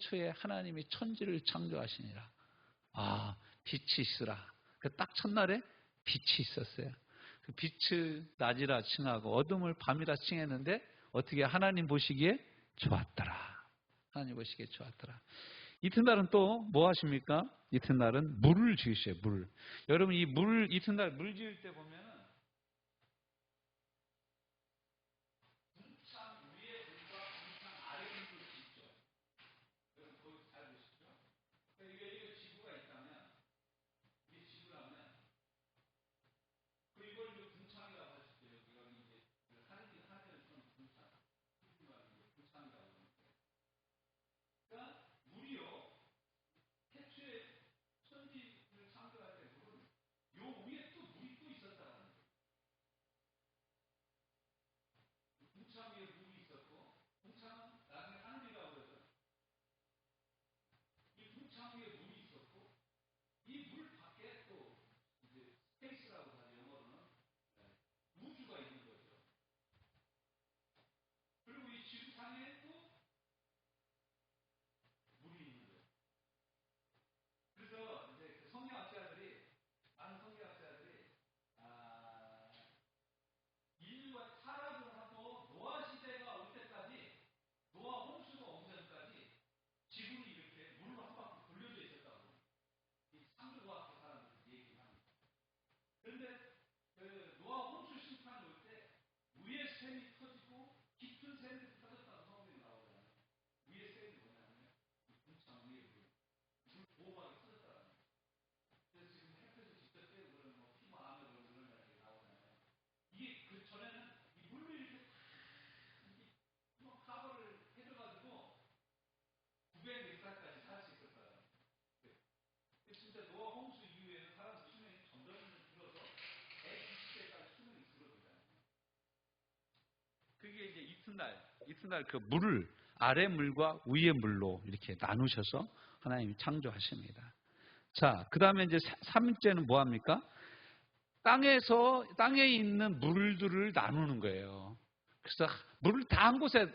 태초에 하나님이 천지를 창조하시니라. 아, 빛이 있으라. 딱 첫날에 빛이 있었어요. 그 빛을 낮이라 칭하고 어둠을 밤이라 칭했는데 어떻게 하나님 보시기에 좋았더라. 하나님 보시기에 좋았더라. 이튿날은 또 뭐 하십니까? 이튿날은 물을 지으셔요. 물. 여러분 이 물, 이튿날 물 지을 때 보면은 궁창 위에 물과 궁창 아래 물을 짓죠. 여러분 거기 잘 보시죠. 그러니까 이게 지구가 있다면, 이게 지구라면, 이걸 궁창이라고 하시죠. 여기 이제 하늘을 좀 궁창, 궁창이라고 하는데, 그러니까 물이요. 태초에 천지를 창조할 때 물은 요 위에 또 물이 또 있었다는 거예요. 궁창 위에 물이 있었고, 궁창은 나중에 하늘이라고 해서 이 궁창 위에 물이 있었고, 이 물 밖에 또 이제 스페이스라고 하죠. 영어로는 우주가 있는 거죠. 그리고 이 지구상에 또 물이 있는 거예요. 그래서 이제 그 성경학자들이, 많은 성경학자들이 인류가 타락을 하고 노아 시대가 올 때까지, 노아 홍수가 오기 전까지 지구는 이렇게 물로 한 바퀴 돌려져 있었다고 이 창조과학의 사람들이 얘기를 합니다. 그런데 그 노아 홍수 심판이 올 때 위에 샘이 터지고 깊은 샘이 터졌다고 성경에 나오잖아요. 위에 샘이 뭐냐면 이 궁창 위에 물 보호막이 터졌다는 거예요. 그래서 지금 햇볕을 직접 쬐고 그러면 뭐 피부 암에 그런 이야기 나오잖아요. 이게 그 전에는 이 물로 이렇게 커버를 해줘가지고 900m까지 살 수 있었다는 거예요. 진짜 노아 홍수 이후에는 사람 수명이 점점 줄어서 120세까지 수명이 줄어들잖아요. 그게 이제 이튿날 그 물을 아래 물과 위의 물로 이렇게 나누셔서 하나님이 창조하십니다. 자, 그 다음에 이제 3일째는 뭐 합니까? 땅에 있는 물들을 나누는 거예요. 그래서 물을 다 한 곳에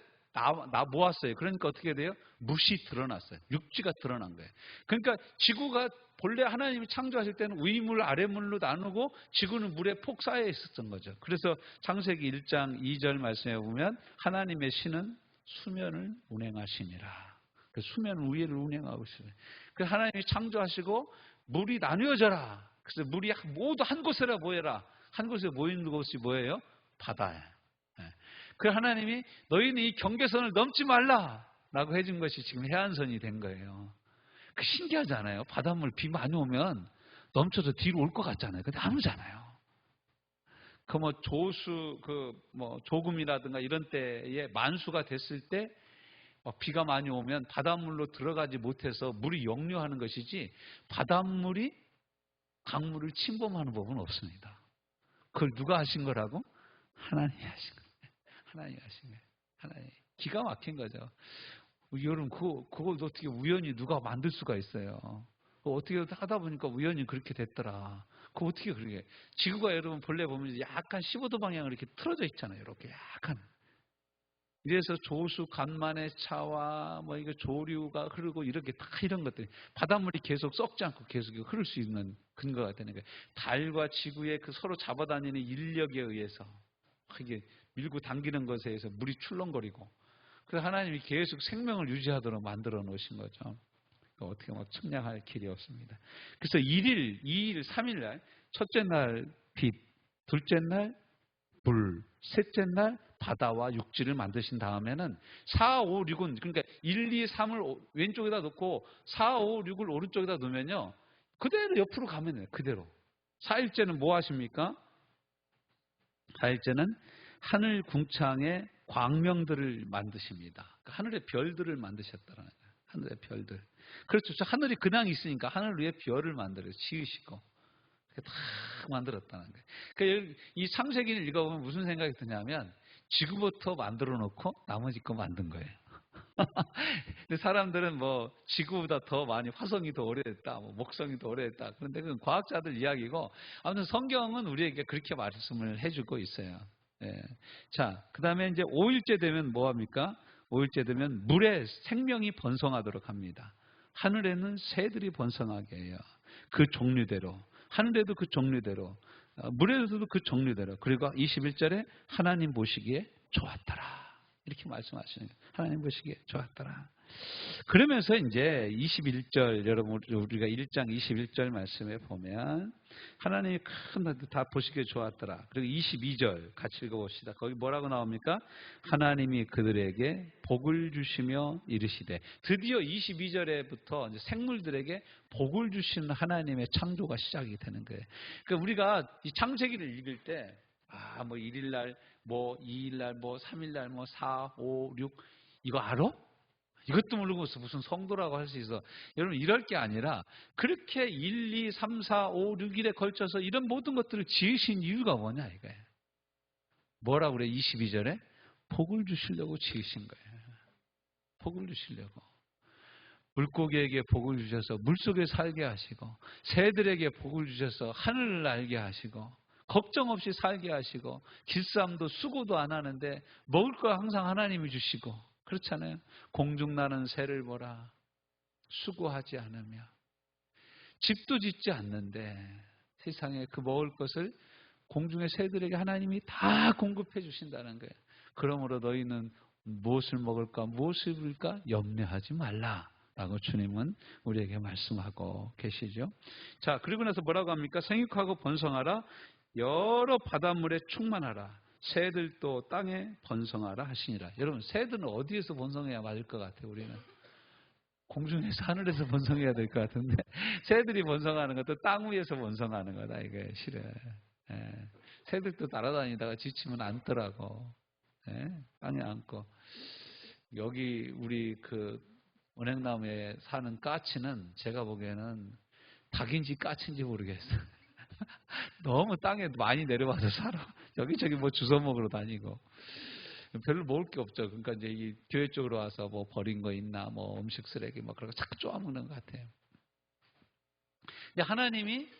모았어요. 그러니까 어떻게 돼요? 뭇이 드러났어요. 육지가 드러난 거예요. 그러니까 지구가 본래 하나님이 창조하실 때는 위물, 아래물로 나누고 지구는 물에 폭 쌓여 있었던 거죠. 그래서 창세기 1장 2절 말씀에 보면 하나님의 신은 수면을 운행하시니라. 그 수면 위를 운행하고 있어요. 그 하나님이 창조하시고 물이 나뉘어져라. 그래서 물이 모두 한 곳에라 모여라. 한 곳에 모이는 곳이 뭐예요? 바다예요. 그 하나님이 너희는 이 경계선을 넘지 말라라고 해준 것이 지금 해안선이 된 거예요. 그 신기하잖아요. 바닷물 비 많이 오면 넘쳐서 뒤로 올 것 같잖아요. 근데 안 오잖아요. 그 뭐 조금이라든가 이런 때에 만수가 됐을 때 비가 많이 오면 바닷물로 들어가지 못해서 물이 역류하는 것이지 바닷물이 강물을 침범하는 법은 없습니다. 그걸 누가 하신 거라고? 하나님이 하신 거예요. 하나님이 하신 거예요. 하나님. 기가 막힌 거죠. 여러분, 그걸 어떻게 우연히 누가 만들 수가 있어요. 어떻게 하다 보니까 우연히 그렇게 됐더라. 그거 어떻게 그렇게. 지구가 여러분 본래 보면 약간 15도 방향으로 이렇게 틀어져 있잖아요. 이렇게 약간. 이래서 조수, 간만의 차와 이거 조류가 흐르고 이렇게 다 이런 것들이 바닷물이 계속 썩지 않고 계속 흐를 수 있는 근거가 되는 거예요. 달과 지구의 그 서로 잡아다니는 인력에 의해서 이게 밀고 당기는 것에 의해서 물이 출렁거리고 그래서 하나님이 계속 생명을 유지하도록 만들어 놓으신 거죠. 어떻게 측량할 길이 없습니다. 그래서 1일, 2일, 3일 날 첫째 날 빛, 둘째 날 물, 셋째 날 바다와 육지를 만드신 다음에는 4, 5, 6은 그러니까 1, 2, 3을 왼쪽에다 놓고 4, 5, 6을 오른쪽에다 놓으면요. 그대로 옆으로 가면 돼요. 그대로. 4일째는 뭐 하십니까? 4일째는 하늘 궁창의 광명들을 만드십니다. 그러니까 하늘의 별들을 만드셨다는 거예요. 하늘의 별들. 그렇죠. 하늘이 그냥 있으니까 하늘 위에 별을 만들어요. 지으시고. 다 만들었다는 거예요. 그러니까 이 창세기를 읽어보면 무슨 생각이 드냐면 지구부터 만들어 놓고 나머지 거 만든 거예요. 근데 사람들은 지구보다 더 많이 화성이 더 오래됐다, 목성이 더 오래됐다. 그런데 그건 과학자들 이야기고 아무튼 성경은 우리에게 그렇게 말씀을 해주고 있어요. 예. 자, 그 다음에 이제 5일째 되면 뭐 합니까? 5일째 되면 물에 생명이 번성하도록 합니다. 하늘에는 새들이 번성하게 해요. 그 종류대로. 하늘에도 그 종류대로. 물에서도 그 종류대로. 그리고 21절에 하나님 보시기에 좋았더라. 이렇게 말씀하시는 거예요. 하나님 보시기에 좋았더라. 그러면서 이제 21절, 여러분, 우리가 1장 21절 말씀에 보면 하나님이 다 보시기에 좋았더라. 그리고 22절 같이 읽어봅시다. 거기 뭐라고 나옵니까? 하나님이 그들에게 복을 주시며 이르시되. 드디어 22절에부터 생물들에게 복을 주시는 하나님의 창조가 시작이 되는 거예요. 그러니까 우리가 이 창세기를 읽을 때, 뭐 1일날, 뭐 2일날, 뭐 3일날, 뭐 4, 5, 6 이거 알아? 이것도 모르고 무슨 성도라고 할 수 있어. 여러분 이럴 게 아니라 그렇게 1, 2, 3, 4, 5, 6일에 걸쳐서 이런 모든 것들을 지으신 이유가 뭐냐 이거예요. 뭐라고 그래? 22절에 복을 주시려고 지으신 거예요. 복을 주시려고. 물고기에게 복을 주셔서 물속에 살게 하시고, 새들에게 복을 주셔서 하늘을 날게 하시고, 걱정 없이 살게 하시고, 길쌈도 수고도 안 하는데 먹을 거 항상 하나님이 주시고, 그렇잖아요. 공중 나는 새를 보라. 수고하지 않으며 집도 짓지 않는데 세상에 그 먹을 것을 공중의 새들에게 하나님이 다 공급해 주신다는 거예요. 그러므로 너희는 무엇을 먹을까 무엇을 입을까 염려하지 말라라고 주님은 우리에게 말씀하고 계시죠. 자, 그리고 나서 뭐라고 합니까? 생육하고 번성하라. 여러 바닷물에 충만하라. 새들도 땅에 번성하라 하시니라. 여러분 새들은 어디에서 번성해야 맞을 것 같아요? 우리는 공중에서 하늘에서 번성해야 될 것 같은데 새들이 번성하는 것도 땅 위에서 번성하는 거다. 이게 실은 새들도 날아다니다가 지치면 앉더라고. 땅에 앉고. 여기 우리 그 은행나무에 사는 까치는 제가 보기에는 닭인지 까치인지 모르겠어요. 너무 땅에 많이 내려와서 살아. 여기저기 뭐 주워 먹으러 다니고. 별로 먹을 게 없죠. 그러니까 이제 이 교회 쪽으로 와서 뭐 버린 거 있나, 뭐 음식 쓰레기 뭐 그런 거 자꾸 쪼아먹는 것 같아요. 근데 하나님이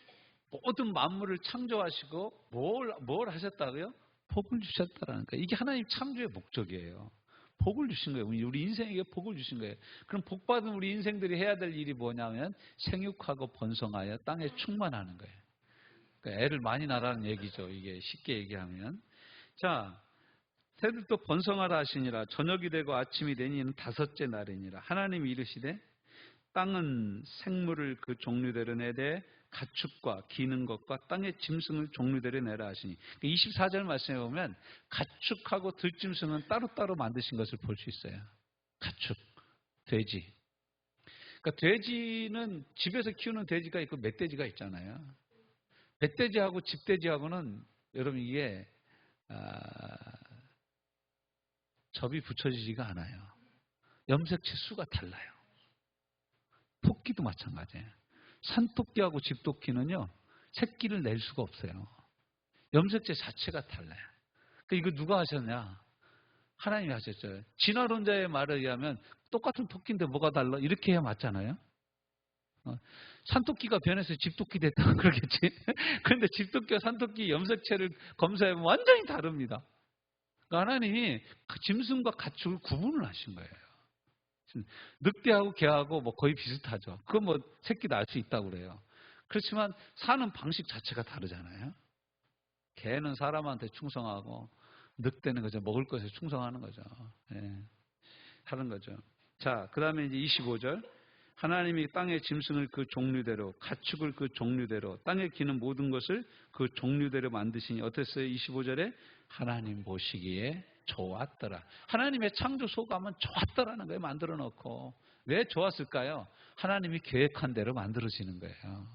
모든 만물을 창조하시고 뭘 하셨다고요? 복을 주셨다라는 거예요. 이게 하나님 창조의 목적이에요. 복을 주신 거예요. 우리 인생에게 복을 주신 거예요. 그럼 복 받은 우리 인생들이 해야 될 일이 뭐냐면 생육하고 번성하여 땅에 충만하는 거예요. 그러니까 애를 많이 낳으라는 얘기죠. 이게 쉽게 얘기하면. 자, 새들도 번성하라 하시니라. 저녁이 되고 아침이 되니 이는 다섯째 날이니라. 하나님이 이르시되 땅은 생물을 그 종류대로 내되 가축과 기는 것과 땅의 짐승을 종류대로 내라 하시니. 24절 말씀에 보면 가축하고 들짐승은 따로따로 만드신 것을 볼 수 있어요. 가축, 돼지. 그러니까 돼지는 집에서 키우는 돼지가 있고 멧돼지가 있잖아요. 멧돼지하고 집돼지하고는 여러분 이게 접이 붙여지지가 않아요. 염색체 수가 달라요. 토끼도 마찬가지예요. 산토끼하고 집토끼는요 새끼를 낼 수가 없어요. 염색체 자체가 달라요. 그러니까 이거 누가 하셨냐? 하나님이 하셨죠. 진화론자의 말에 의하면 똑같은 토끼인데 뭐가 달라? 이렇게 해야 맞잖아요. 산토끼가 변해서 집토끼 됐다고 그러겠지. 그런데 집토끼와 산토끼 염색체를 검사해보면 완전히 다릅니다. 그러니까 하나님이 짐승과 가축을 구분을 하신 거예요. 늑대하고 개하고 뭐 거의 비슷하죠. 그거 뭐 새끼 낳을 수 있다고 그래요. 그렇지만 사는 방식 자체가 다르잖아요. 개는 사람한테 충성하고 늑대는 그저 먹을 것에 충성하는 거죠. 하는 거죠. 자, 그 다음에 이제 25절. 하나님이 땅의 짐승을 그 종류대로, 가축을 그 종류대로, 땅에 기는 모든 것을 그 종류대로 만드시니 어땠어요? 25절에 하나님 보시기에 좋았더라. 하나님의 창조 소감은 좋았더라는 거예요. 만들어 놓고. 왜 좋았을까요? 하나님이 계획한 대로 만들어지는 거예요.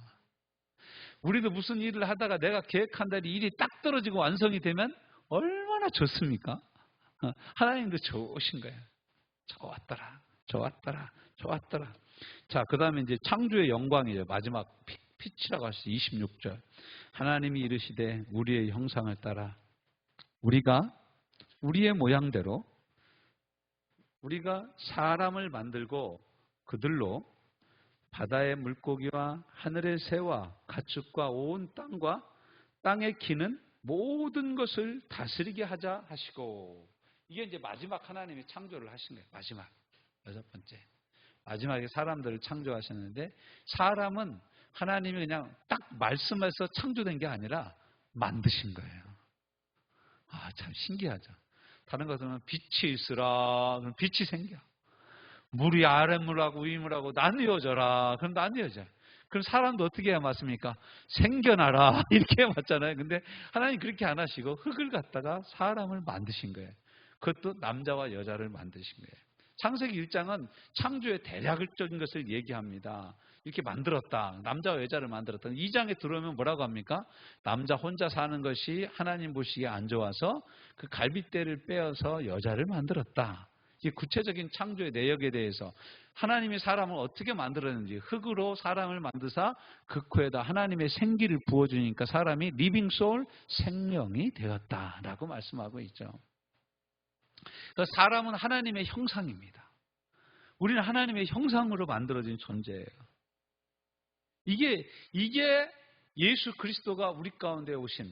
우리도 무슨 일을 하다가 내가 계획한 대로 일이 딱 떨어지고 완성이 되면 얼마나 좋습니까? 하나님도 좋으신 거예요. 좋았더라. 좋았더라. 좋았더라. 자, 그 다음에 이제 창조의 영광이죠. 마지막 빛이라고 하시죠. 26절. 하나님이 이르시되 우리의 형상을 따라 우리가 우리의 모양대로 우리가 사람을 만들고 그들로 바다의 물고기와 하늘의 새와 가축과 온 땅과 땅에 기는 모든 것을 다스리게 하자 하시고. 이게 이제 마지막 하나님이 창조를 하신 거예요. 마지막. 6번째. 마지막에 사람들을 창조하셨는데 사람은 하나님이 그냥 딱 말씀해서 창조된 게 아니라 만드신 거예요. 아, 참 신기하죠. 다른 것들은 빛이 있으라. 그럼 빛이 생겨. 물이 아랫물하고 위물하고 나뉘어져라. 그럼 나뉘어져. 그럼 사람도 어떻게 해야 맞습니까? 생겨나라. 이렇게 해야 맞잖아요. 근데 하나님 그렇게 안 하시고 흙을 갖다가 사람을 만드신 거예요. 그것도 남자와 여자를 만드신 거예요. 창세기 1장은 창조의 대략적인 것을 얘기합니다. 이렇게 만들었다. 남자와 여자를 만들었다. 2장에 들어오면 뭐라고 합니까? 남자 혼자 사는 것이 하나님 보시기에 안 좋아서 그 갈빗대를 빼어서 여자를 만들었다. 이게 구체적인 창조의 내역에 대해서 하나님이 사람을 어떻게 만들었는지 흙으로 사람을 만드사 그 코에다 하나님의 생기를 부어주니까 사람이 리빙 소울 생명이 되었다라고 말씀하고 있죠. 그러니까 사람은 하나님의 형상입니다. 우리는 하나님의 형상으로 만들어진 존재예요. 이게 예수 그리스도가 우리 가운데 오신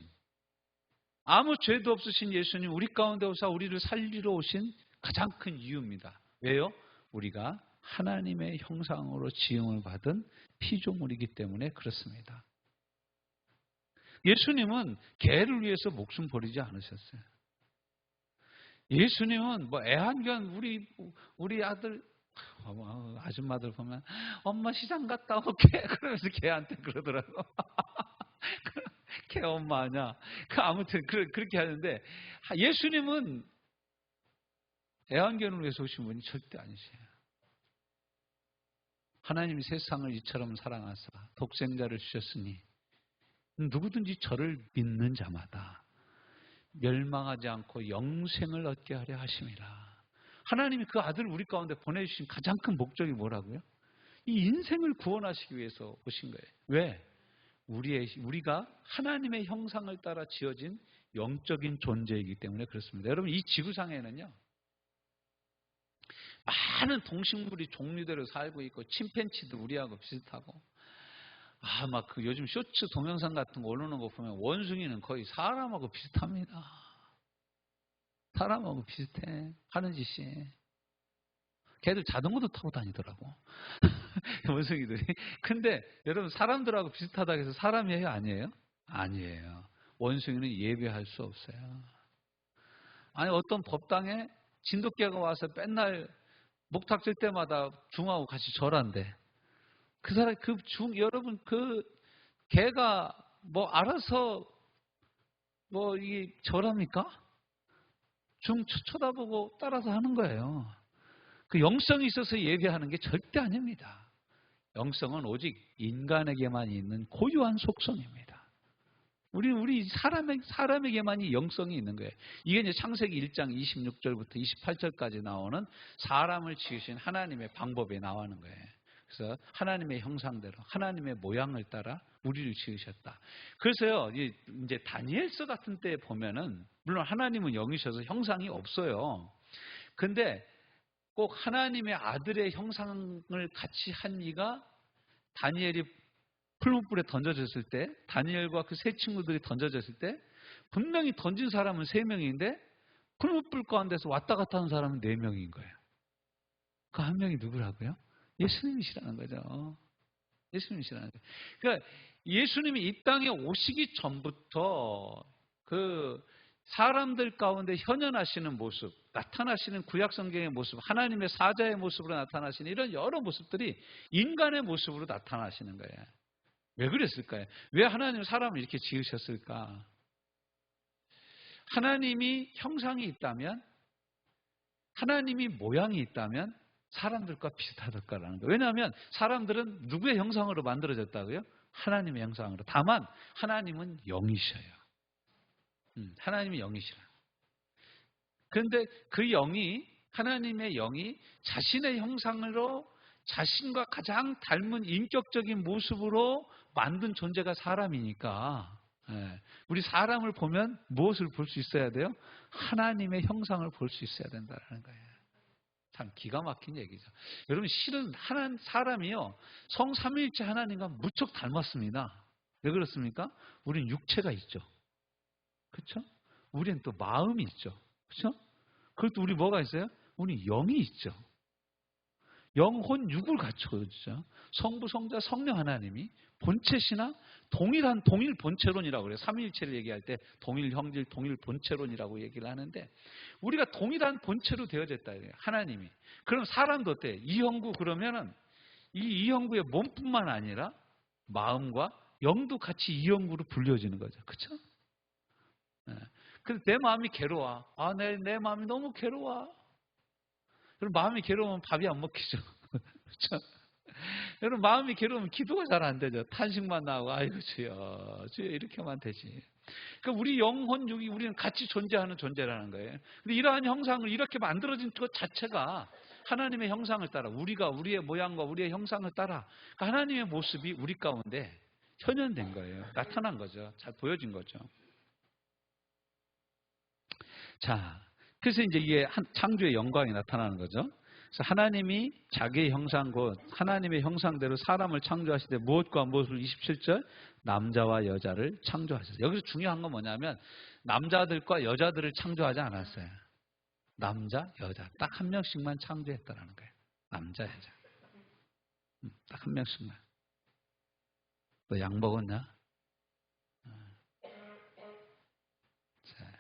아무 죄도 없으신 예수님 우리 가운데 오사 우리를 살리러 오신 가장 큰 이유입니다. 왜요? 우리가 하나님의 형상으로 지음을 받은 피조물이기 때문에 그렇습니다. 예수님은 개를 위해서 목숨 버리지 않으셨어요. 예수님은 뭐 애완견 우리 아들 아줌마들 보면 엄마 시장 갔다 올게 그러면서 개한테 그러더라고. 개 엄마 아냐? 아무튼 그렇게 하는데 예수님은 애완견을 위해서 오신 분이 절대 아니세요. 하나님이 세상을 이처럼 사랑하사 독생자를 주셨으니 누구든지 저를 믿는 자마다 멸망하지 않고 영생을 얻게 하려 하심이라. 하나님이 그 아들을 우리 가운데 보내주신 가장 큰 목적이 뭐라고요? 이 인생을 구원하시기 위해서 오신 거예요. 왜? 우리가 하나님의 형상을 따라 지어진 영적인 존재이기 때문에 그렇습니다. 여러분 이 지구상에는요. 많은 동식물이 종류대로 살고 있고 침팬지도 우리하고 비슷하고 막 그 요즘 쇼츠 동영상 같은 거 올라오는 거 보면 원숭이는 거의 사람하고 비슷합니다. 사람하고 비슷해. 하는 짓이. 걔들 자전거도 타고 다니더라고. 원숭이들이. 근데 여러분 사람들하고 비슷하다고 해서 사람이에요? 아니에요? 아니에요. 원숭이는 예배할 수 없어요. 아니 어떤 법당에 진돗개가 와서 맨날 목탁 질 때마다 중하고 같이 절한대. 그 사람 여러분 그 개가 뭐 알아서 뭐 이게 절합니까? 중 쳐다보고 따라서 하는 거예요. 그 영성이 있어서 예배하는 게 절대 아닙니다. 영성은 오직 인간에게만 있는 고유한 속성입니다. 우리 사람에게만 이 영성이 있는 거예요. 이게 이제 창세기 1장 26절부터 28절까지 나오는 사람을 지으신 하나님의 방법에 나오는 거예요. 그래서 하나님의 형상대로 하나님의 모양을 따라 우리를 지으셨다. 그래서요, 이제 다니엘서 같은 때 보면은 물론 하나님은 영이셔서 형상이 없어요. 근데 꼭 하나님의 아들의 형상을 같이 한 이가 다니엘이 풀무불에 던져졌을 때, 다니엘과 그 세 친구들이 던져졌을 때 분명히 던진 사람은 3명인데 풀무불 가운데서 왔다 갔다 하는 사람은 4명인 거예요. 그 한 명이 누구라고요? 예수님이시라는 거죠. 예수님이시라는 거예요. 그러니까 예수님이 이 땅에 오시기 전부터 그 사람들 가운데 현현하시는 모습, 나타나시는 구약 성경의 모습, 하나님의 사자의 모습으로 나타나시는 이런 여러 모습들이 인간의 모습으로 나타나시는 거예요. 왜 그랬을까요? 왜 하나님은 사람을 이렇게 지으셨을까? 하나님이 형상이 있다면, 하나님이 모양이 있다면 사람들과 비슷하다라는 거예요. 왜냐하면 사람들은 누구의 형상으로 만들어졌다고요? 하나님의 형상으로. 다만 하나님은 영이셔요. 하나님이 영이시라. 그런데 그 영이, 하나님의 영이 자신의 형상으로 자신과 가장 닮은 인격적인 모습으로 만든 존재가 사람이니까 우리 사람을 보면 무엇을 볼 수 있어야 돼요? 하나님의 형상을 볼 수 있어야 된다는 거예요. 참 기가 막힌 얘기죠. 여러분 실은 사람이요 성삼위일체 하나님과 무척 닮았습니다. 왜 그렇습니까? 우린 육체가 있죠. 그렇죠? 우리는 또 마음이 있죠. 그렇죠? 그것도 우리 뭐가 있어요? 우리 영이 있죠. 영혼 육을 갖춰죠. 성부, 성자, 성령 하나님이 본체시나 동일 본체론이라고 그래요. 삼위일체를 얘기할 때 동일 형질, 동일 본체론이라고 얘기를 하는데 우리가 동일한 본체로 되어졌다. 하나님이. 그럼 사람도 어때? 이형구 그러면은 이 이형구의 몸뿐만 아니라 마음과 영도 같이 이형구로 불려지는 거죠. 그렇죠? 그래서 내 마음이 괴로워. 내 마음이 너무 괴로워. 그럼 마음이 괴로우면 밥이 안 먹히죠. 그렇죠? 여러분 마음이 괴로우면 기도가 잘 안 되죠. 탄식만 나오고 아이고 주여 이렇게만 되지. 그러니까 우리 영혼 육이 우리는 같이 존재하는 존재라는 거예요. 근데 이러한 형상을 이렇게 만들어진 것 자체가 하나님의 형상을 따라 우리의 모양과 우리의 형상을 따라 그러니까 하나님의 모습이 우리 가운데 현현된 거예요. 나타난 거죠. 잘 보여진 거죠. 자, 그래서 이제 이게 창조의 영광이 나타나는 거죠. 그래서 하나님이 자기의 형상 곧 하나님의 형상대로 사람을 창조하실 때 무엇과 무엇을 27절 남자와 여자를 창조하셨어요. 여기서 중요한 건 뭐냐면 남자들과 여자들을 창조하지 않았어요. 남자, 여자 딱 한 명씩만 창조했다라는 거예요. 남자, 여자 딱 한 명씩만. 너 약 먹었냐? 자,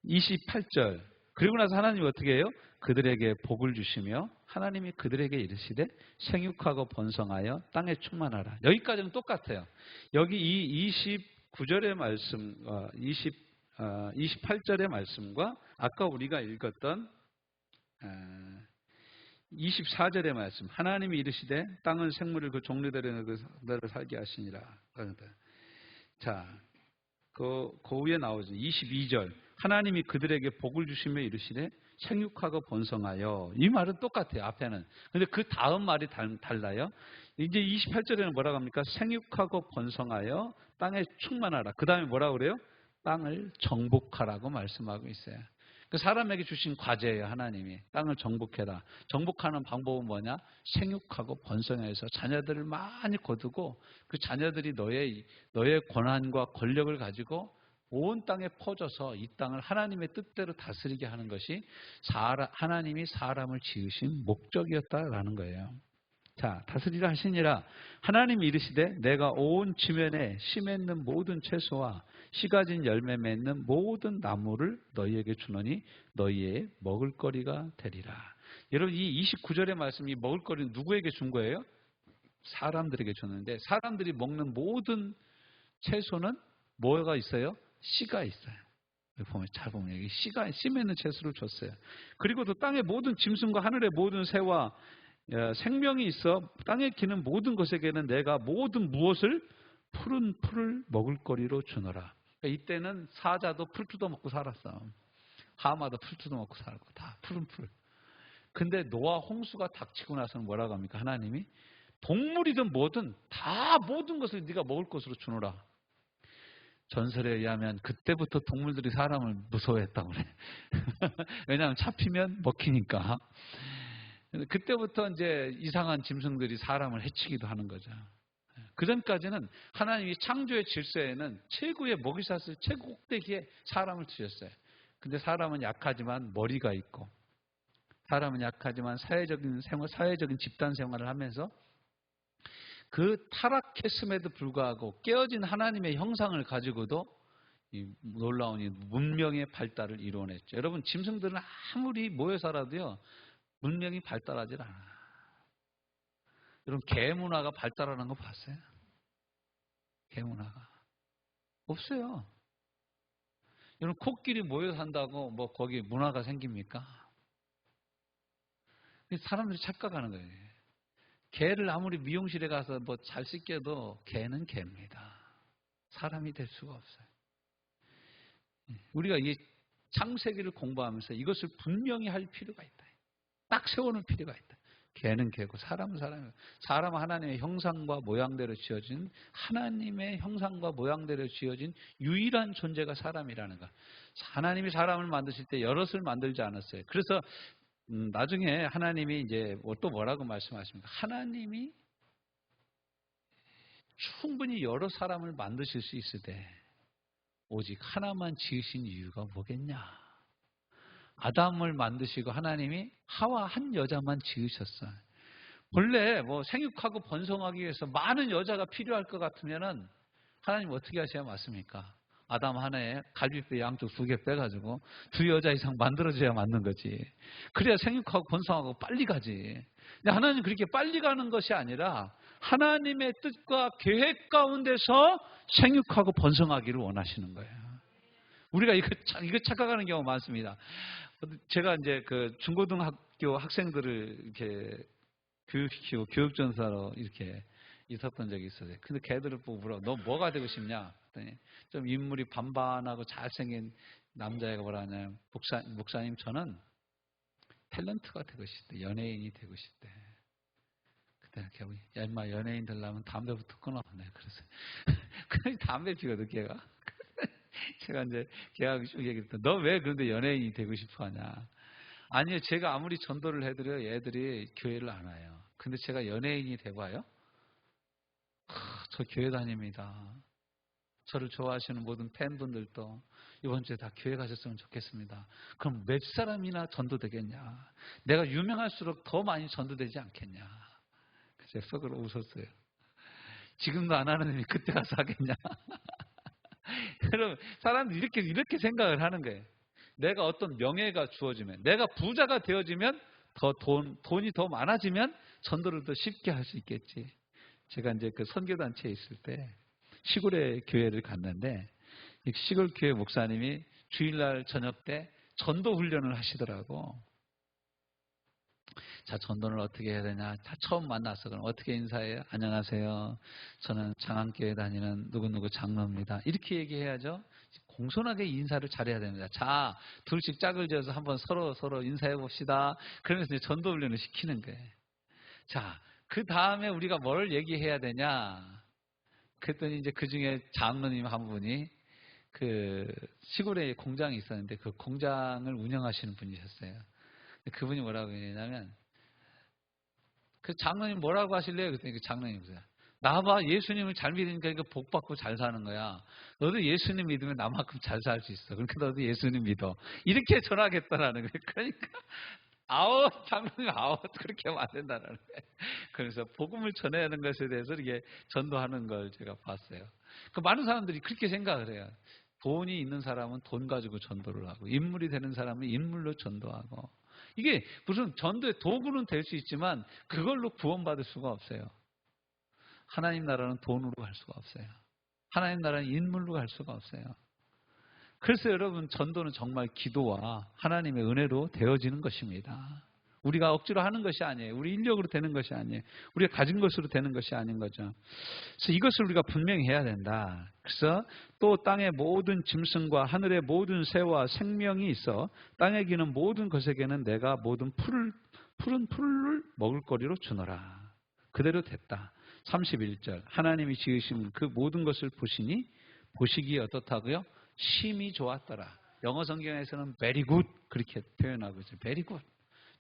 28절 그리고 나서 하나님이 어떻게 해요? 그들에게 복을 주시며 하나님이 그들에게 이르시되 생육하고 번성하여 땅에 충만하라. 여기까지는 똑같아요. 여기 이 29절의 말씀, 28절의 말씀과 아까 우리가 읽었던 24절의 말씀 하나님이 이르시되 땅은 생물을 그 종류대로 그들을 살게 하시니라. 자, 그 위에 나오죠. 22절 하나님이 그들에게 복을 주시며 이르시되 생육하고 번성하여. 이 말은 똑같아요. 앞에는. 근데 그 다음 말이 달라요. 이제 28절에는 뭐라고 합니까? 생육하고 번성하여 땅에 충만하라. 그 다음에 뭐라고 그래요? 땅을 정복하라고 말씀하고 있어요. 그 사람에게 주신 과제예요. 하나님이. 땅을 정복해라. 정복하는 방법은 뭐냐? 생육하고 번성해서 자녀들을 많이 거두고 그 자녀들이 너의 권한과 권력을 가지고 온 땅에 퍼져서 이 땅을 하나님의 뜻대로 다스리게 하는 것이 하나님이 사람을 지으신 목적이었다라는 거예요. 자, 다스리라 하시니라. 하나님이 이르시되 내가 온 지면에 씨 맺는 모든 채소와 씨 가진 열매 맺는 모든 나무를 너희에게 주노니 너희의 먹을거리가 되리라. 여러분 이 29절의 말씀이 먹을거리는 누구에게 준 거예요? 사람들에게 줬는데 사람들이 먹는 모든 채소는 뭐가 있어요? 씨가 있어요. 잘 보면 여기 씨 맺는 채소를 줬어요. 그리고 또 땅의 모든 짐승과 하늘의 모든 새와 생명이 있어 땅에 기는 모든 것에게는 내가 모든 무엇을 푸른 풀을 먹을거리로 주노라. 그러니까 이때는 사자도 풀 뜯어먹고 살았어. 하마도 풀 뜯어먹고 살았고 다 푸른 풀. 근데 노아 홍수가 닥치고 나서는 뭐라고 합니까? 하나님이 동물이든 뭐든 다 모든 것을 네가 먹을 것으로 주노라. 전설에 의하면 그때부터 동물들이 사람을 무서워했다고 그래. 왜냐하면 잡히면 먹히니까. 그때부터 이제 이상한 짐승들이 사람을 해치기도 하는 거죠. 그 전까지는 하나님이 창조의 질서에는 최고의 먹이사슬 최고 꼭대기에 사람을 두셨어요. 근데 사람은 약하지만 머리가 있고 사람은 약하지만 사회적인 집단 생활을 하면서 그 타락했음에도 불구하고 깨어진 하나님의 형상을 가지고도 이 놀라운 이 문명의 발달을 이루어냈죠. 여러분 짐승들은 아무리 모여 살아도요 문명이 발달하지 않아요. 여러분 개 문화가 발달하는 거 봤어요? 개 문화가 없어요. 여러분 코끼리 모여 산다고 뭐 거기 문화가 생깁니까? 사람들이 착각하는 거예요. 개를 아무리 미용실에 가서 뭐 잘 씻겨도 개는 개입니다. 사람이 될 수가 없어요. 우리가 이 창세기를 공부하면서 이것을 분명히 할 필요가 있다. 딱 세워놓을 필요가 있다. 개는 개고 사람은 사람이고 사람은 하나님의 형상과 모양대로 지어진 하나님의 형상과 모양대로 지어진 유일한 존재가 사람이라는 것. 하나님이 사람을 만드실 때 여럿을 만들지 않았어요. 그래서 나중에 하나님이 이제 또 뭐라고 말씀하십니까? 하나님이 충분히 여러 사람을 만드실 수 있을 때 오직 하나만 지으신 이유가 뭐겠냐? 아담을 만드시고 하나님이 하와 한 여자만 지으셨어요. 본래 뭐 생육하고 번성하기 위해서 많은 여자가 필요할 것 같으면은 하나님 어떻게 하셔야 맞습니까? 아담 하나에 갈비뼈 양쪽 2개 빼가지고 2여자 이상 만들어줘야 맞는 거지. 그래야 생육하고 번성하고 빨리 가지. 근데 하나님 그렇게 빨리 가는 것이 아니라 하나님의 뜻과 계획 가운데서 생육하고 번성하기를 원하시는 거예요. 우리가 이거 착각하는 경우가 많습니다. 제가 이제 그 중고등학교 학생들을 이렇게 교육시키고 교육전사로 이렇게 있었던 적이 있어요. 근데 걔들을 보고 물어, 너 뭐가 되고 싶냐? 그랬더니 좀 인물이 반반하고 잘생긴 남자애가 뭐라냐? 목사님 저는 탤런트가 되고 싶대. 연예인이 되고 싶대. 그때 걔가 야 인마 연예인 되려면 담배부터 끊어. 네, 그래서 그냥 담배 피거든 걔가. 제가 이제 걔가 얘기했더니 너 왜 그런데 연예인이 되고 싶어 하냐? 아니요, 제가 아무리 전도를 해드려요 얘들이 교회를 안 와요. 근데 제가 연예인이 돼봐요? 저 교회 다닙니다. 저를 좋아하시는 모든 팬분들도 이번 주에 다 교회 가셨으면 좋겠습니다. 그럼 몇 사람이나 전도되겠냐? 내가 유명할수록 더 많이 전도되지 않겠냐? 그래서 속으로 웃었어요. 지금도 안 하는 놈이 그때 가서 하겠냐? 여러분, 사람들이 이렇게 생각을 하는 거예요. 내가 어떤 명예가 주어지면, 내가 부자가 되어지면, 돈이 더 많아지면 전도를 더 쉽게 할 수 있겠지. 제가 이제 그 선교단체에 있을 때 시골의 교회를 갔는데, 시골 교회 목사님이 주일날 저녁 때 전도 훈련을 하시더라고. 자, 전도를 어떻게 해야 되냐? 다 처음 만났어. 그럼 어떻게 인사해요? 안녕하세요. 저는 장안교회 다니는 누구누구 장로입니다. 이렇게 얘기해야죠. 공손하게 인사를 잘해야 됩니다. 자, 둘씩 짝을 지어서 한번 서로 인사해 봅시다. 그러면서 이제 전도 훈련을 시키는 거예요. 자, 그 다음에 우리가 뭘 얘기해야 되냐? 그랬더니 이제 그 중에 장로님 한 분이 그 시골에 공장이 있었는데 그 공장을 운영하시는 분이셨어요. 그분이 뭐라고 했냐면 그 장로님 뭐라고 하실래요? 그랬더니 그 장로님 보세요. 나봐 예수님을 잘 믿으니까 이거 복 받고 잘 사는 거야. 너도 예수님 믿으면 나만큼 잘 살 수 있어. 그러니까 너도 예수님 믿어. 이렇게 전하겠다라는 거예요. 그러니까 아웃 장로님 아웃 그렇게 하면 안 된다는 거예요. 그래서 복음을 전해야 하는 것에 대해서 이렇게 전도하는 걸 제가 봤어요. 그 많은 사람들이 그렇게 생각을 해요. 돈이 있는 사람은 돈 가지고 전도를 하고 인물이 되는 사람은 인물로 전도하고 이게 무슨 전도의 도구는 될 수 있지만 그걸로 구원받을 수가 없어요. 하나님 나라는 돈으로 갈 수가 없어요. 하나님 나라는 인물로 갈 수가 없어요. 그래서 여러분 전도는 정말 기도와 하나님의 은혜로 되어지는 것입니다. 우리가 억지로 하는 것이 아니에요. 우리 인력으로 되는 것이 아니에요. 우리가 가진 것으로 되는 것이 아닌 거죠. 그래서 이것을 우리가 분명히 해야 된다. 그래서 또 땅의 모든 짐승과 하늘의 모든 새와 생명이 있어 땅에 기는 모든 것에게는 내가 모든 푸른 풀을 먹을 거리로 주노라. 그대로 됐다. 31절 하나님이 지으신 그 모든 것을 보시니 보시기에 어떻다고요? 심히 좋았더라. 영어 성경에서는 very good 그렇게 표현하고 있어요. very good.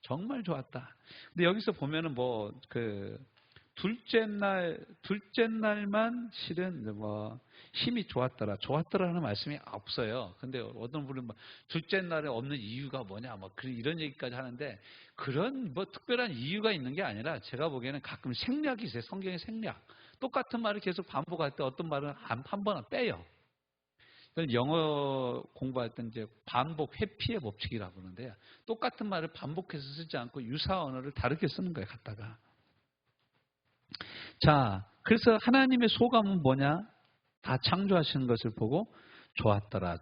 정말 좋았다. 근데 여기서 보면은 뭐 그 둘째 날만 실은 뭐 힘이 좋았더라는 말씀이 없어요. 근데 어떤 분은 뭐 둘째 날에 없는 이유가 뭐냐 뭐 이런 얘기까지 하는데 그런 뭐 특별한 이유가 있는 게 아니라 제가 보기에는 가끔 생략이 있어요. 성경의 생략. 똑같은 말을 계속 반복할 때 어떤 말은 한 번은 빼요. 영어 공부할 때 이제 반복 회피의 법칙이라고 하는데요. 똑같은 말을 반복해서 쓰지 않고 유사 언어를 다르게 쓰는 거예요. 갖다가. 자, 그래서 하나님의 소감은 뭐냐? 다 창조하시는 것을 보고 좋았더라,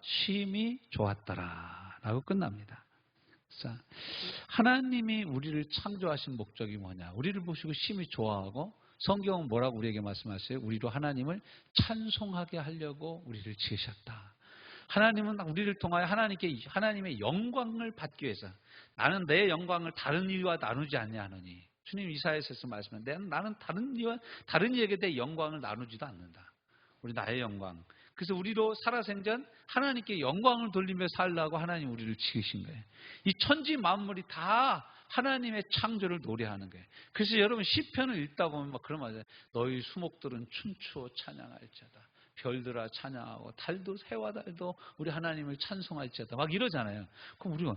심히 좋았더라 라고 끝납니다. 자, 하나님이 우리를 창조하신 목적이 뭐냐? 우리를 보시고 심히 좋아하고 성경은 뭐라고 우리에게 말씀하세요? 우리로 하나님을 찬송하게 하려고 우리를 지으셨다. 하나님은 우리를 통하여 하나님의 영광을 받기 위해서 나는 내 영광을 다른 이와 나누지 않냐 하느니 주님 이사야서에서 말씀하는데 나는 다른 이에게 내 영광을 나누지도 않는다. 우리 나의 영광. 그래서 우리로 살아생전 하나님께 영광을 돌리며 살라고 하나님 우리를 지으신 거예요. 이 천지 만물이 다 하나님의 창조를 노래하는 거예요. 그래서 여러분 시편을 읽다 보면 막 그런 말이에요. 너희 수목들은 춤추어 찬양할지어다. 별들아 찬양하고 달도 해와 달도 우리 하나님을 찬송할지어다 막 이러잖아요. 그럼 우리가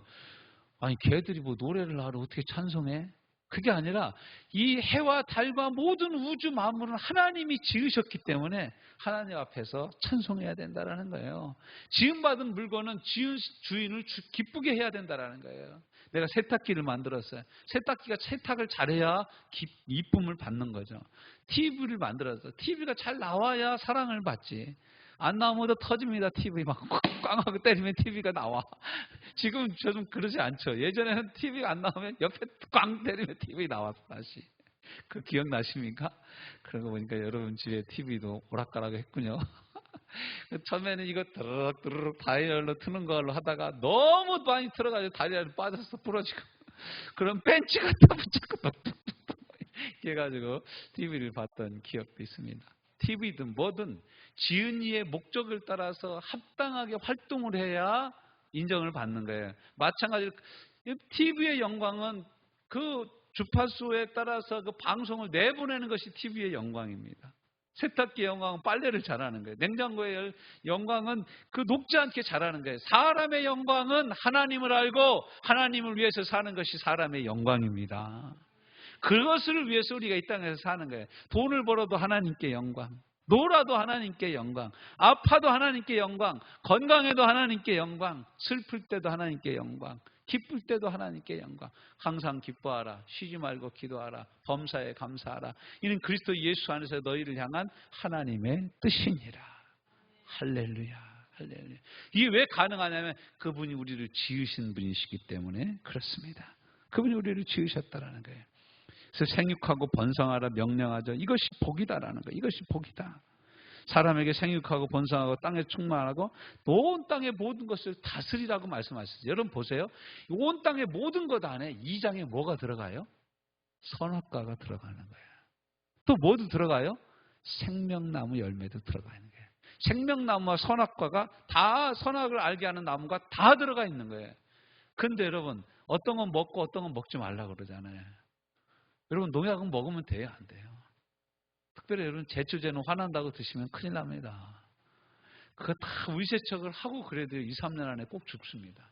아니 걔들이 뭐 노래를 하러 어떻게 찬송해? 그게 아니라 이 해와 달과 모든 우주 만물은 하나님이 지으셨기 때문에 하나님 앞에서 찬송해야 된다라는 거예요. 지음받은 물건은 지은 주인을 기쁘게 해야 된다라는 거예요. 내가 세탁기를 만들었어요. 세탁기가 세탁을 잘해야 이쁨을 받는 거죠. TV를 만들었어요. TV가 잘 나와야 사랑을 받지. 안 나오면 더 터집니다. TV 막 꽝하고 때리면 TV가 나와. 지금 저 좀 그러지 않죠. 예전에는 TV가 안 나오면 옆에 꽝 때리면 TV 나왔어 다시. 그 기억나십니까? 그러고 보니까 여러분 집에 TV도 오락가락 했군요. 처음에는 이거 드르륵 다이얼로 트는 걸로 하다가 너무 많이 틀어가지고 다이얼 빠져서 부러지고 그럼 벤치 갖다 붙잡고 뚝뚝뚝 해가지고 TV를 봤던 기억도 있습니다. TV든 뭐든 지은 이의 목적을 따라서 합당하게 활동을 해야 인정을 받는 거예요. 마찬가지로 TV의 영광은 그 주파수에 따라서 그 방송을 내보내는 것이 TV의 영광입니다. 세탁기의 영광은 빨래를 잘하는 거예요. 냉장고의 영광은 그 녹지 않게 잘하는 거예요. 사람의 영광은 하나님을 알고 하나님을 위해서 사는 것이 사람의 영광입니다. 그것을 위해서 우리가 이 땅에서 사는 거예요. 돈을 벌어도 하나님께 영광, 놀아도 하나님께 영광, 아파도 하나님께 영광, 건강해도 하나님께 영광, 슬플 때도 하나님께 영광, 기쁠 때도 하나님께 영광. 항상 기뻐하라, 쉬지 말고 기도하라, 범사에 감사하라. 이는 그리스도 예수 안에서 너희를 향한 하나님의 뜻이니라. 할렐루야, 할렐루야. 이게 왜 가능하냐면 그분이 우리를 지으신 분이시기 때문에 그렇습니다. 그분이 우리를 지으셨다라는 거예요. 그래서 생육하고 번성하라 명령하죠. 이것이 복이다라는 거예요. 이것이 복이다. 사람에게 생육하고 번성하고 땅에 충만하고 온 땅의 모든 것을 다스리라고 말씀하셨어요. 여러분 보세요. 온 땅의 모든 것 안에 2장에 뭐가 들어가요? 선악과가 들어가는 거예요. 또 뭐도 들어가요? 생명나무 열매도 들어가는 거예요. 생명나무와 선악과가 다 선악을 알게 하는 나무가 다 들어가 있는 거예요. 근데 여러분 어떤 건 먹고 어떤 건 먹지 말라고 그러잖아요. 여러분 농약은 먹으면 돼요? 안 돼요? 특별히 여러분 제초제는 화난다고 드시면 큰일 납니다. 그거 다 의세척을 하고 그래도 2, 3년 안에 꼭 죽습니다.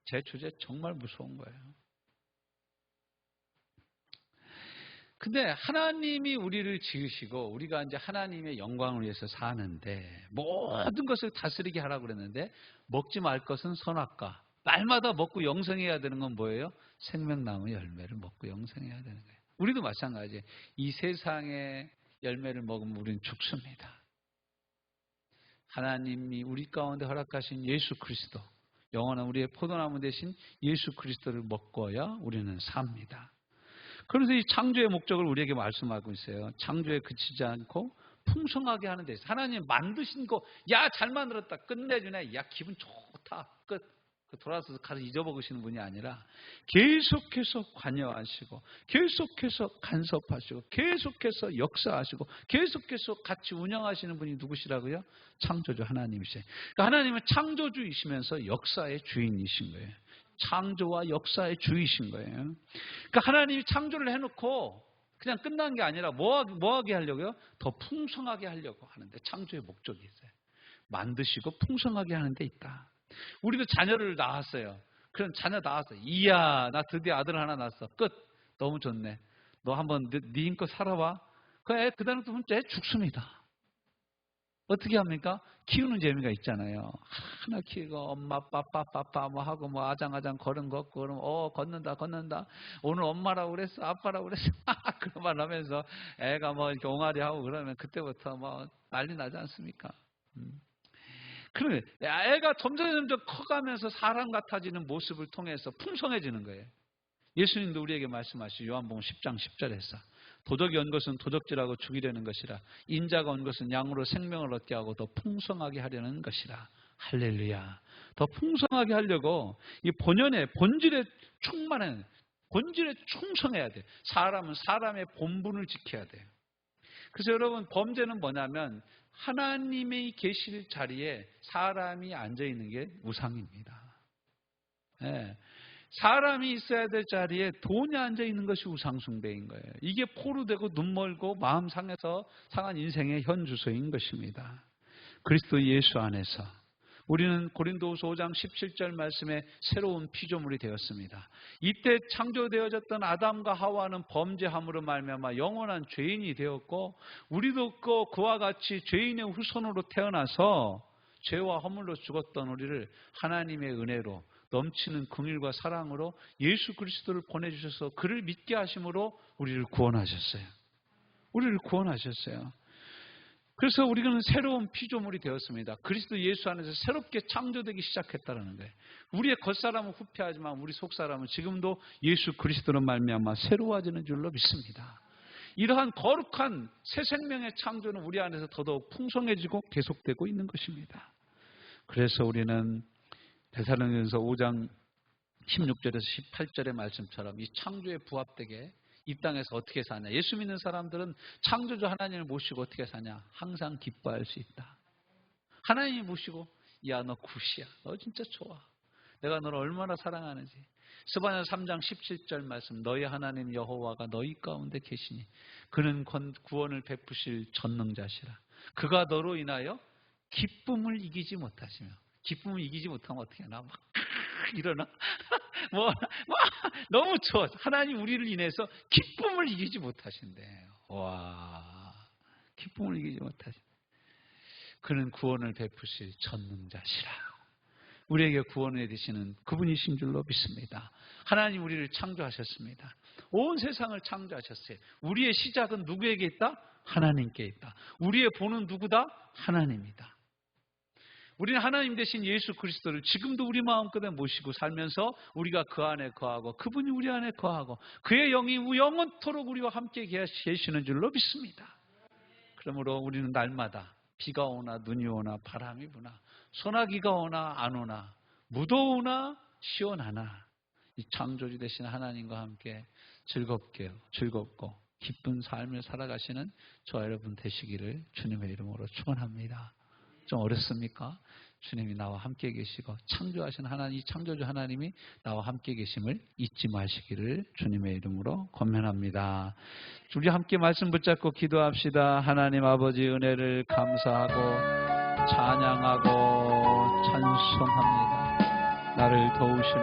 제초제 정말 무서운 거예요. 근데 하나님이 우리를 지으시고 우리가 이제 하나님의 영광을 위해서 사는데 모든 것을 다스리게 하라고 그랬는데 먹지 말 것은 선악과. 날마다 먹고 영생해야 되는 건 뭐예요? 생명나무 열매를 먹고 영생해야 되는 거예요. 우리도 마찬가지예요. 이 세상의 열매를 먹으면 우리는 죽습니다. 하나님이 우리 가운데 허락하신 예수 그리스도, 영원한 우리의 포도나무 대신 예수 그리스도를 먹고야 우리는 삽니다. 그래서 이 창조의 목적을 우리에게 말씀하고 있어요. 창조에 그치지 않고 풍성하게 하는 데서 하나님 만드신 거, 야 잘 만들었다 끝내주네, 야 기분 좋다 끝. 돌아서 가서 잊어먹으시는 분이 아니라 계속해서 관여하시고 계속해서 간섭하시고 계속해서 역사하시고 계속해서 같이 운영하시는 분이 누구시라고요? 창조주 하나님이세요. 그러니까 하나님은 창조주이시면서 역사의 주인이신 거예요. 창조와 역사의 주이신 거예요. 그러니까 하나님이 창조를 해놓고 그냥 끝난 게 아니라 뭐하게 하려고요? 더 풍성하게 하려고 하는데 창조의 목적이 있어요. 만드시고 풍성하게 하는 데 있다. 우리도 자녀를 낳았어요. 그럼 자녀 낳았어. 이야, 나 드디어 아들 하나 낳았어. 끝. 너무 좋네. 너 한번 네 힘껏 살아봐. 그 애 그다음부터 애 죽습니다. 어떻게 합니까? 키우는 재미가 있잖아요. 하나 키우고 엄마 빠빠빠빠 뭐 하고 뭐 아장아장 걸음 걷고 그러면 걷는다. 오늘 엄마라고 그랬어, 아빠라고 그랬어. 그런 말 하면서 애가 뭐 이렇게 옹알이 하고 그러면 그때부터 뭐 난리 나지 않습니까? 그러면 애가 점점 커가면서 사람 같아지는 모습을 통해서 풍성해지는 거예요. 예수님도 우리에게 말씀하시죠. 요한복음 10장 10절에서 도적이 온 것은 도적질하고 죽이려는 것이라 인자가 온 것은 양으로 생명을 얻게 하고 더 풍성하게 하려는 것이라. 할렐루야. 더 풍성하게 하려고 이 본질에 충성해야 돼요. 사람은 사람의 본분을 지켜야 돼요. 그래서 여러분 범죄는 뭐냐면 하나님이 계실 자리에 사람이 앉아있는 게 우상입니다. 네. 사람이 있어야 될 자리에 돈이 앉아있는 것이 우상숭배인 거예요. 이게 포로되고 눈멀고 마음 상해서 상한 인생의 현주소인 것입니다. 그리스도 예수 안에서 우리는 고린도후서 5장 17절 말씀에 새로운 피조물이 되었습니다. 이때 창조되어졌던 아담과 하와는 범죄함으로 말미암아 영원한 죄인이 되었고, 우리도 그와 같이 죄인의 후손으로 태어나서 죄와 허물로 죽었던 우리를 하나님의 은혜로 넘치는 긍휼과 사랑으로 예수 그리스도를 보내주셔서 그를 믿게 하심으로 우리를 구원하셨어요. 우리를 구원하셨어요. 그래서 우리는 새로운 피조물이 되었습니다. 그리스도 예수 안에서 새롭게 창조되기 시작했다는 거예요. 우리의 겉사람은 후패하지만 우리 속사람은 지금도 예수 그리스도로 말미암아 새로워지는 줄로 믿습니다. 이러한 거룩한 새 생명의 창조는 우리 안에서 더더욱 풍성해지고 계속되고 있는 것입니다. 그래서 우리는 데살로니가서 5장 16절에서 18절의 말씀처럼 이 창조에 부합되게 이 땅에서 어떻게 사냐. 예수 믿는 사람들은 창조주 하나님을 모시고 어떻게 사냐. 항상 기뻐할 수 있다. 하나님이 모시고, 야, 너 굿이야. 너 진짜 좋아. 내가 너를 얼마나 사랑하는지. 스바냐 3장 17절 말씀, 너희 하나님 여호와가 너희 가운데 계시니 그는 구원을 베푸실 전능자시라. 그가 너로 인하여 기쁨을 이기지 못하시며. 기쁨을 이기지 못하면 어떻게 하나? 막 일어나? 너무 좋아. 하나님 우리를 인해서 기쁨을 이기지 못하신대. 와, 기쁨을 이기지 못하신대. 그는 구원을 베푸실 전능자시라. 우리에게 구원을 해주시는 그분이신 줄로 믿습니다. 하나님 우리를 창조하셨습니다. 온 세상을 창조하셨어요. 우리의 시작은 누구에게 있다? 하나님께 있다. 우리의 본은 누구다? 하나님이다. 우리는 하나님 대신 예수 그리스도를 지금도 우리 마음껏에 모시고 살면서 우리가 그 안에 거하고 그분이 우리 안에 거하고 그의 영이 영원토록 우리와 함께 계시는 줄로 믿습니다. 그러므로 우리는 날마다 비가 오나 눈이 오나 바람이 부나 소나기가 오나 안 오나 무더우나 시원하나 이 창조주 되신 하나님과 함께 즐겁고 기쁜 삶을 살아가시는 저와 여러분 되시기를 주님의 이름으로 축원합니다. 좀 어렵습니까? 주님이 나와 함께 계시고 창조하신 하나님, 창조주 하나님이 나와 함께 계심을 잊지 마시기를 주님의 이름으로 권면합니다. 우리 함께 말씀 붙잡고 기도합시다. 하나님 아버지 은혜를 감사하고 찬양하고 찬송합니다. 나를 도우시는